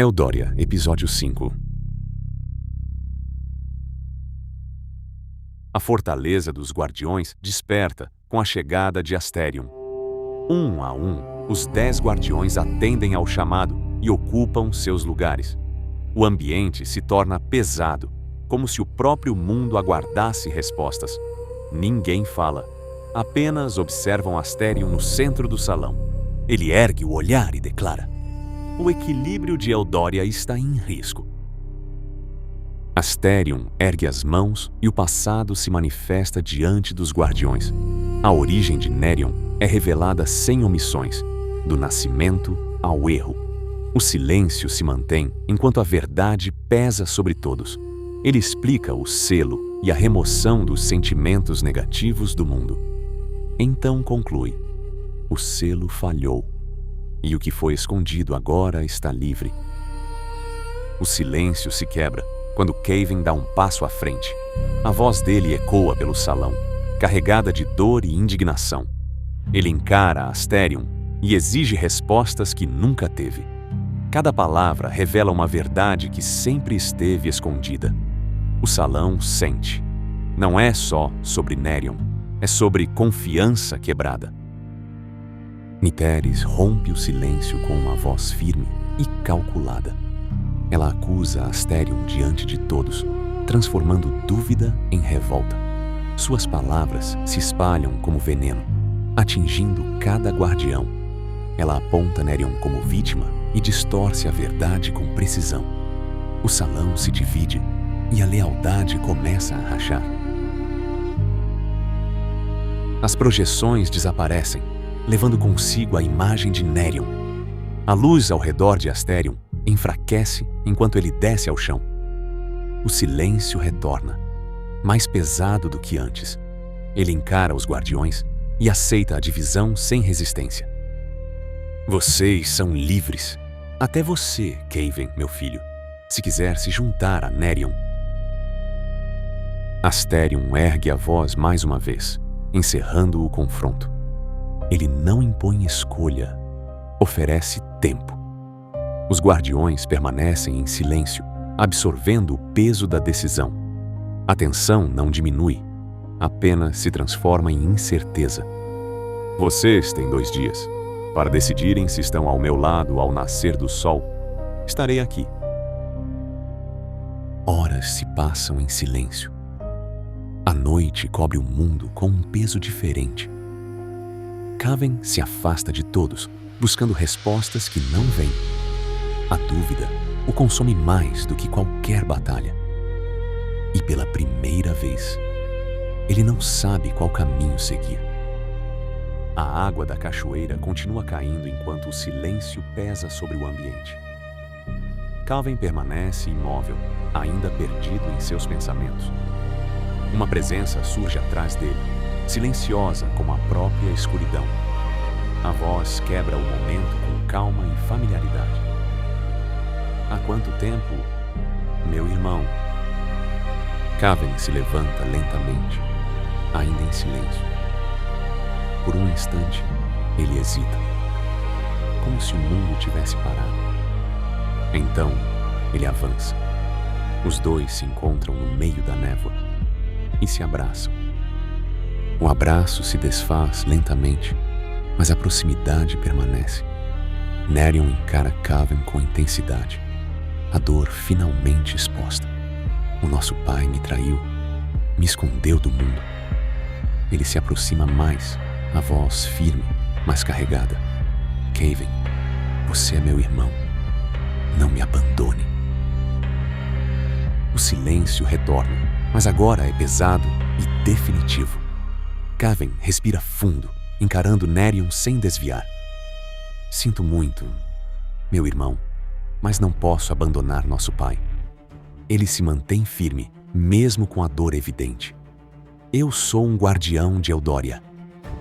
Eldória, episódio 5. A fortaleza dos guardiões desperta com a chegada de Asterion. Um a um, os 10 guardiões atendem ao chamado e ocupam seus lugares. O ambiente se torna pesado, como se o próprio mundo aguardasse respostas. Ninguém fala, apenas observam Asterion no centro do salão. Ele ergue o olhar e declara: o equilíbrio de Eldória está em risco. Asterion ergue as mãos e o passado se manifesta diante dos guardiões. A origem de Nerion é revelada sem omissões, do nascimento ao erro. O silêncio se mantém enquanto a verdade pesa sobre todos. Ele explica o selo e a remoção dos sentimentos negativos do mundo. Então conclui: o selo falhou. E o que foi escondido agora está livre. O silêncio se quebra quando Caven dá um passo à frente. A voz dele ecoa pelo salão, carregada de dor e indignação. Ele encara Asterion e exige respostas que nunca teve. Cada palavra revela uma verdade que sempre esteve escondida. O salão sente. Não é só sobre Nerion, é sobre confiança quebrada. Niteris rompe o silêncio com uma voz firme e calculada. Ela acusa Asterion diante de todos, transformando dúvida em revolta. Suas palavras se espalham como veneno, atingindo cada guardião. Ela aponta Nerion como vítima e distorce a verdade com precisão. O salão se divide e a lealdade começa a rachar. As projeções desaparecem, levando consigo a imagem de Nerion. A luz ao redor de Asterion enfraquece enquanto ele desce ao chão. O silêncio retorna, mais pesado do que antes. Ele encara os guardiões e aceita a divisão sem resistência. Vocês são livres. Até você, Caven, meu filho, se quiser se juntar a Nerion. Asterion ergue a voz mais uma vez, encerrando o confronto. Ele não impõe escolha, oferece tempo. Os guardiões permanecem em silêncio, absorvendo o peso da decisão. A tensão não diminui, apenas se transforma em incerteza. Vocês têm 2 dias para decidirem se estão ao meu lado ao nascer do sol. Estarei aqui. Horas se passam em silêncio. A noite cobre o mundo com um peso diferente. Caven se afasta de todos, buscando respostas que não vêm. A dúvida o consome mais do que qualquer batalha. E pela primeira vez, ele não sabe qual caminho seguir. A água da cachoeira continua caindo enquanto o silêncio pesa sobre o ambiente. Caven permanece imóvel, ainda perdido em seus pensamentos. Uma presença surge atrás dele, silenciosa como a própria escuridão. A voz quebra o momento com calma e familiaridade. Há quanto tempo, meu irmão? Caven se levanta lentamente, ainda em silêncio. Por um instante, ele hesita, como se o mundo tivesse parado. Então, ele avança. Os 2 se encontram no meio da névoa e se abraçam. O abraço se desfaz lentamente, mas a proximidade permanece. Nerion encara Caven com intensidade, a dor finalmente exposta. O nosso pai me traiu, me escondeu do mundo. Ele se aproxima mais, a voz firme, mas carregada. Caven, você é meu irmão. Não me abandone. O silêncio retorna, mas agora é pesado e definitivo. Caven respira fundo, encarando Nerion sem desviar. Sinto muito, meu irmão, mas não posso abandonar nosso pai. Ele se mantém firme, mesmo com a dor evidente. Eu sou um guardião de Eldória,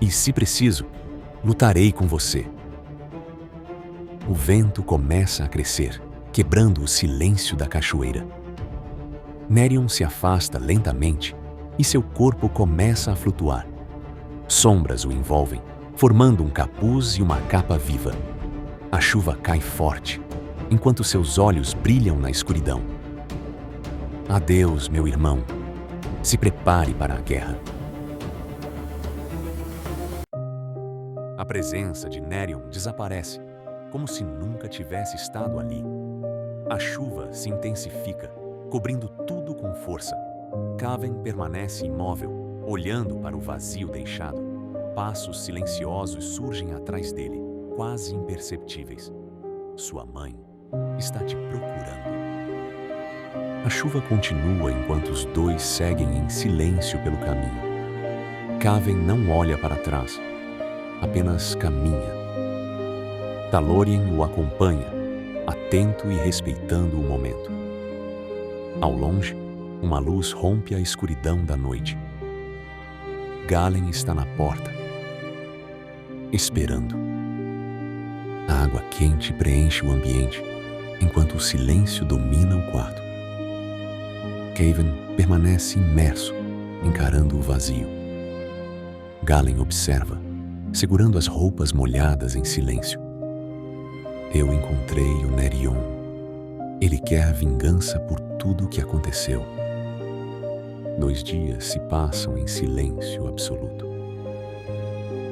e se preciso, lutarei com você. O vento começa a crescer, quebrando o silêncio da cachoeira. Nerion se afasta lentamente e seu corpo começa a flutuar. Sombras o envolvem, formando um capuz e uma capa viva. A chuva cai forte, enquanto seus olhos brilham na escuridão. Adeus, meu irmão. Se prepare para a guerra. A presença de Nerion desaparece, como se nunca tivesse estado ali. A chuva se intensifica, cobrindo tudo com força. Caven permanece imóvel, olhando para o vazio deixado. Passos silenciosos surgem atrás dele, quase imperceptíveis. Sua mãe está te procurando. A chuva continua enquanto os dois seguem em silêncio pelo caminho. Caven não olha para trás, apenas caminha. Talorien o acompanha, atento e respeitando o momento. Ao longe, uma luz rompe a escuridão da noite. Galen está na porta, esperando. A água quente preenche o ambiente, enquanto o silêncio domina o quarto. Caven permanece imerso, encarando o vazio. Galen observa, segurando as roupas molhadas em silêncio. Eu encontrei o Nerion. Ele quer vingança por tudo o que aconteceu. 2 dias se passam em silêncio absoluto.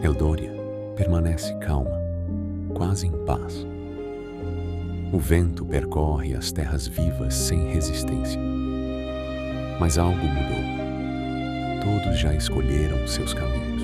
Eldoria permanece calma, quase em paz. O vento percorre as terras vivas sem resistência. Mas algo mudou. Todos já escolheram seus caminhos.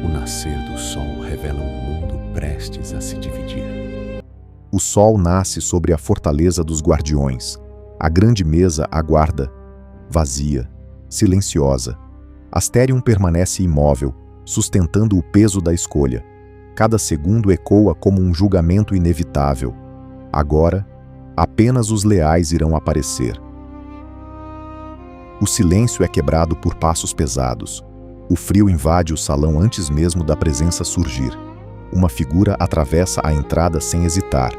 O nascer do sol revela um mundo prestes a se dividir. O sol nasce sobre a fortaleza dos guardiões. A grande mesa aguarda, vazia, silenciosa. Asterion permanece imóvel, sustentando o peso da escolha. Cada segundo ecoa como um julgamento inevitável. Agora, apenas os leais irão aparecer. O silêncio é quebrado por passos pesados. O frio invade o salão antes mesmo da presença surgir. Uma figura atravessa a entrada sem hesitar.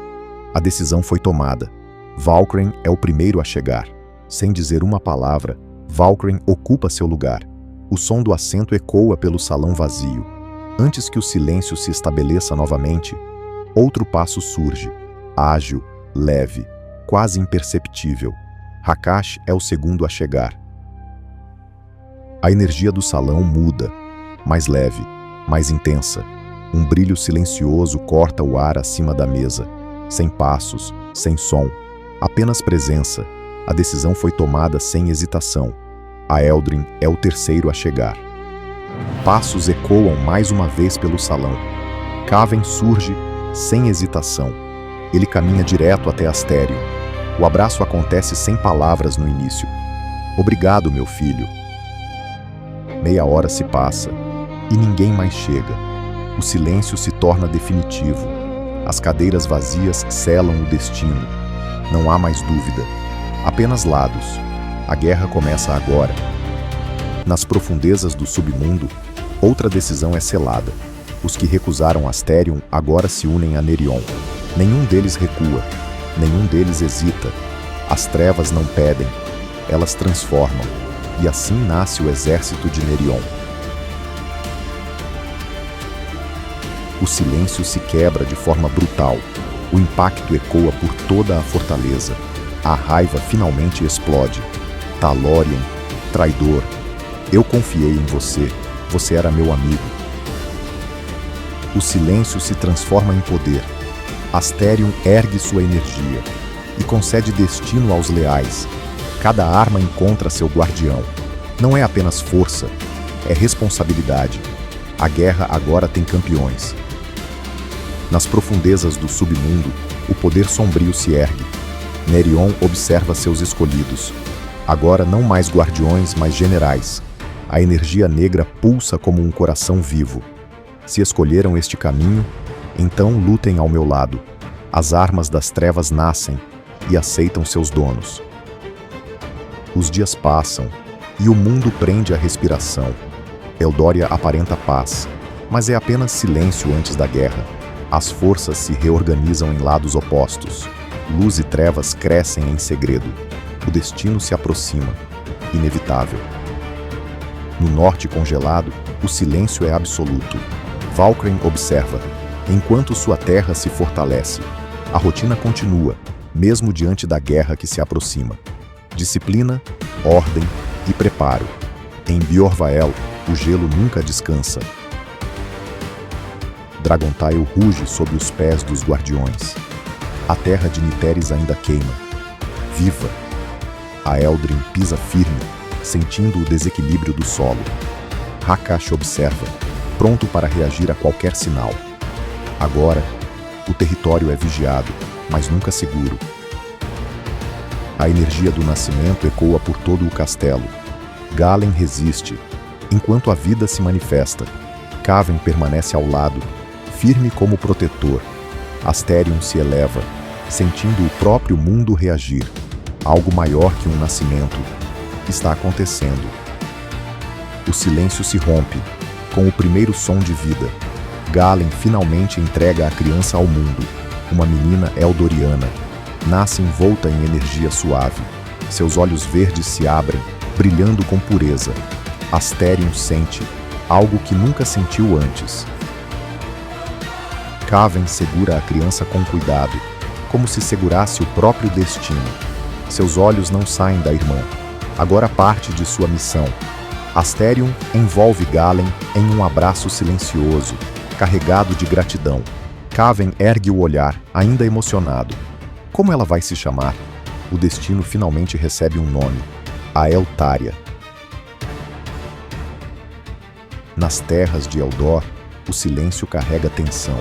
A decisão foi tomada. Valkyrie é o primeiro a chegar. Sem dizer uma palavra, Valkyrie ocupa seu lugar. O som do assento ecoa pelo salão vazio. Antes que o silêncio se estabeleça novamente, outro passo surge. Ágil, leve, quase imperceptível. Hakash é o segundo a chegar. A energia do salão muda, mais leve, mais intensa. Um brilho silencioso corta o ar acima da mesa. Sem passos, sem som, apenas presença. A decisão foi tomada sem hesitação. A Eldrin é o terceiro a chegar. Passos ecoam mais uma vez pelo salão. Caven surge sem hesitação. Ele caminha direto até Asterion. O abraço acontece sem palavras no início. Obrigado, meu filho. Meia hora se passa e ninguém mais chega. O silêncio se torna definitivo. As cadeiras vazias selam o destino. Não há mais dúvida. Apenas lados. A guerra começa agora. Nas profundezas do submundo, outra decisão é selada. Os que recusaram Asterion agora se unem a Nerion. Nenhum deles recua. Nenhum deles hesita. As trevas não pedem. Elas transformam. E assim nasce o exército de Nerion. O silêncio se quebra de forma brutal. O impacto ecoa por toda a fortaleza. A raiva finalmente explode. Talorien, traidor. Eu confiei em você. Você era meu amigo. O silêncio se transforma em poder. Asterion ergue sua energia e concede destino aos leais. Cada arma encontra seu guardião. Não é apenas força, é responsabilidade. A guerra agora tem campeões. Nas profundezas do submundo, o poder sombrio se ergue. Nerion observa seus escolhidos. Agora não mais guardiões, mas generais. A energia negra pulsa como um coração vivo. Se escolheram este caminho, então lutem ao meu lado. As armas das trevas nascem e aceitam seus donos. Os dias passam e o mundo prende a respiração. Eldoria aparenta paz, mas é apenas silêncio antes da guerra. As forças se reorganizam em lados opostos. Luz e trevas crescem em segredo. O destino se aproxima, inevitável. No norte congelado, o silêncio é absoluto. Valkyrie observa, enquanto sua terra se fortalece. A rotina continua, mesmo diante da guerra que se aproxima. Disciplina, ordem e preparo. Em Biorvael, o gelo nunca descansa. Dragontile ruge sob os pés dos guardiões. A terra de Niteris ainda queima. Viva! A Eldrin pisa firme, sentindo o desequilíbrio do solo. Hakash observa, pronto para reagir a qualquer sinal. Agora, o território é vigiado, mas nunca seguro. A energia do nascimento ecoa por todo o castelo. Galen resiste, enquanto a vida se manifesta. Caven permanece ao lado, firme como protetor. Asterion se eleva, sentindo o próprio mundo reagir. Algo maior que um nascimento está acontecendo. O silêncio se rompe, com o primeiro som de vida. Galen finalmente entrega a criança ao mundo. Uma menina eldoriana. Nasce envolta em energia suave. Seus olhos verdes se abrem, brilhando com pureza. Asterion sente algo que nunca sentiu antes. Caven segura a criança com cuidado, como se segurasse o próprio destino. Seus olhos não saem da irmã. Agora parte de sua missão. Asterion envolve Galen em um abraço silencioso, carregado de gratidão. Caven ergue o olhar, ainda emocionado. Como ela vai se chamar? O destino finalmente recebe um nome: a Eltária. Nas terras de Eldor, o silêncio carrega tensão.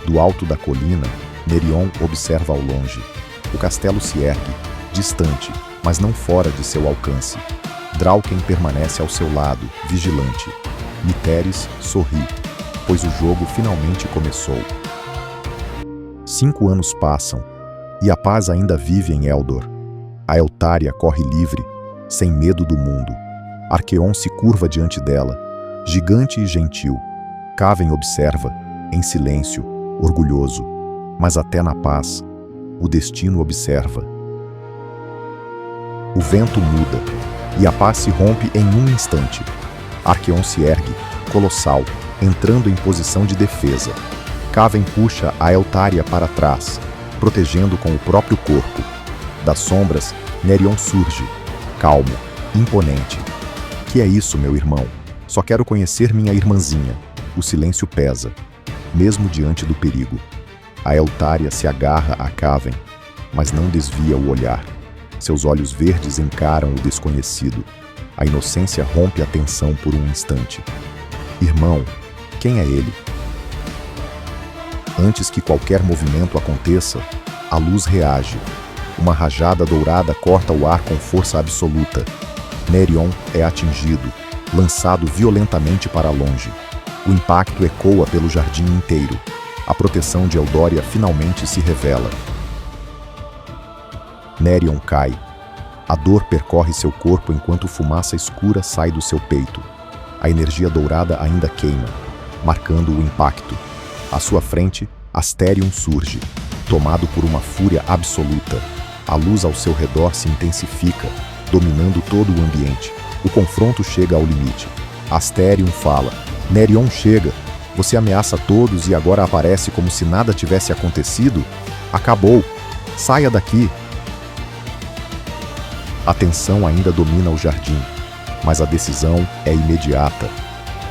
Do alto da colina, Nerion observa ao longe. O castelo se ergue, distante, mas não fora de seu alcance. Drauken permanece ao seu lado, vigilante. Niteris sorri, pois o jogo finalmente começou. 5 anos passam, e a paz ainda vive em Eldor. A Eltária corre livre, sem medo do mundo. Arqueon se curva diante dela, gigante e gentil. Caven observa, em silêncio, orgulhoso. Mas até na paz, o destino observa. O vento muda, e a paz se rompe em um instante. Arqueon se ergue, colossal, entrando em posição de defesa. Caven puxa a Eltária para trás, protegendo com o próprio corpo. Das sombras, Nerion surge, calmo, imponente. Que é isso, meu irmão? Só quero conhecer minha irmãzinha. O silêncio pesa, mesmo diante do perigo. A Eltária se agarra a Caven, mas não desvia o olhar. Seus olhos verdes encaram o desconhecido. A inocência rompe a tensão por um instante. Irmão, quem é ele? Antes que qualquer movimento aconteça, a luz reage. Uma rajada dourada corta o ar com força absoluta. Nerion é atingido, lançado violentamente para longe. O impacto ecoa pelo jardim inteiro. A proteção de Eldoria finalmente se revela. Nerion cai. A dor percorre seu corpo enquanto fumaça escura sai do seu peito. A energia dourada ainda queima, marcando o impacto. À sua frente, Asterion surge, tomado por uma fúria absoluta. A luz ao seu redor se intensifica, dominando todo o ambiente. O confronto chega ao limite. Asterion fala: Nerion chega. Você ameaça todos e agora aparece como se nada tivesse acontecido? Acabou. Saia daqui. A tensão ainda domina o jardim, mas a decisão é imediata.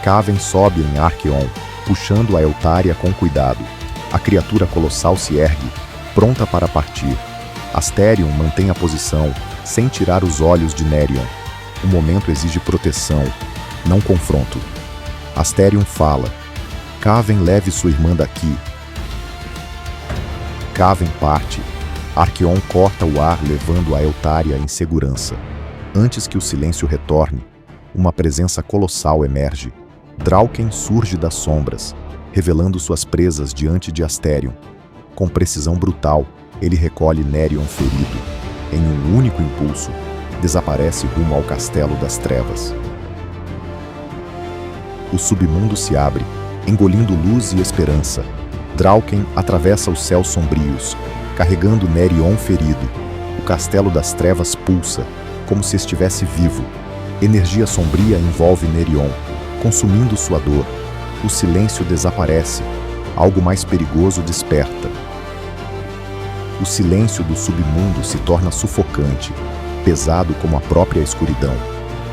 Caven sobe em Arqueon, puxando a Eltária com cuidado. A criatura colossal se ergue, pronta para partir. Asterion mantém a posição, sem tirar os olhos de Nerion. O momento exige proteção, não confronto. Asterion fala: Caven, leve sua irmã daqui. Caven parte. Arqueon corta o ar, levando a Eltária em segurança. Antes que o silêncio retorne, uma presença colossal emerge. Drauken surge das sombras, revelando suas presas diante de Asterion. Com precisão brutal, ele recolhe Nerion ferido. Em um único impulso, desaparece rumo ao Castelo das Trevas. O submundo se abre, engolindo luz e esperança. Drauken atravessa os céus sombrios, carregando Nerion ferido. O Castelo das Trevas pulsa, como se estivesse vivo. Energia sombria envolve Nerion, consumindo sua dor. O silêncio desaparece. Algo mais perigoso desperta. O silêncio do submundo se torna sufocante, pesado como a própria escuridão.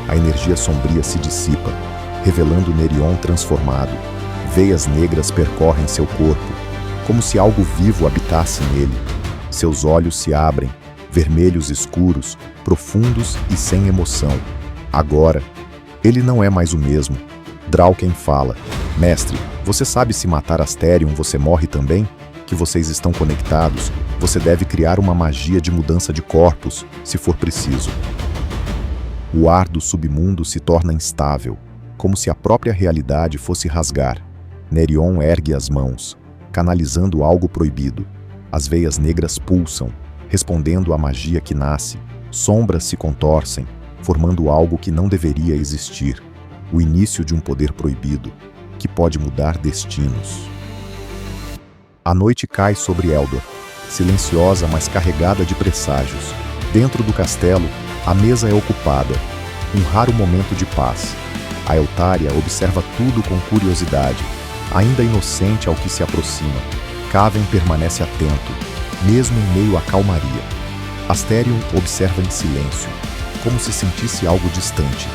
A energia sombria se dissipa, revelando Nerion transformado. Veias negras percorrem seu corpo, como se algo vivo habitasse nele. Seus olhos se abrem, vermelhos escuros, profundos e sem emoção. Agora, ele não é mais o mesmo. Drauken fala: Mestre, você sabe se matar Asterion você morre também? Que vocês estão conectados, você deve criar uma magia de mudança de corpos, se for preciso. O ar do submundo se torna instável, como se a própria realidade fosse rasgar. Nerion ergue as mãos, canalizando algo proibido. As veias negras pulsam, respondendo à magia que nasce. Sombras se contorcem, formando algo que não deveria existir. O início de um poder proibido, que pode mudar destinos. A noite cai sobre Eldor, silenciosa, mas carregada de presságios. Dentro do castelo, a mesa é ocupada, um raro momento de paz. A Eltária observa tudo com curiosidade, ainda inocente ao que se aproxima. Caven permanece atento, mesmo em meio à calmaria. Asterion observa em silêncio, como se sentisse algo distante.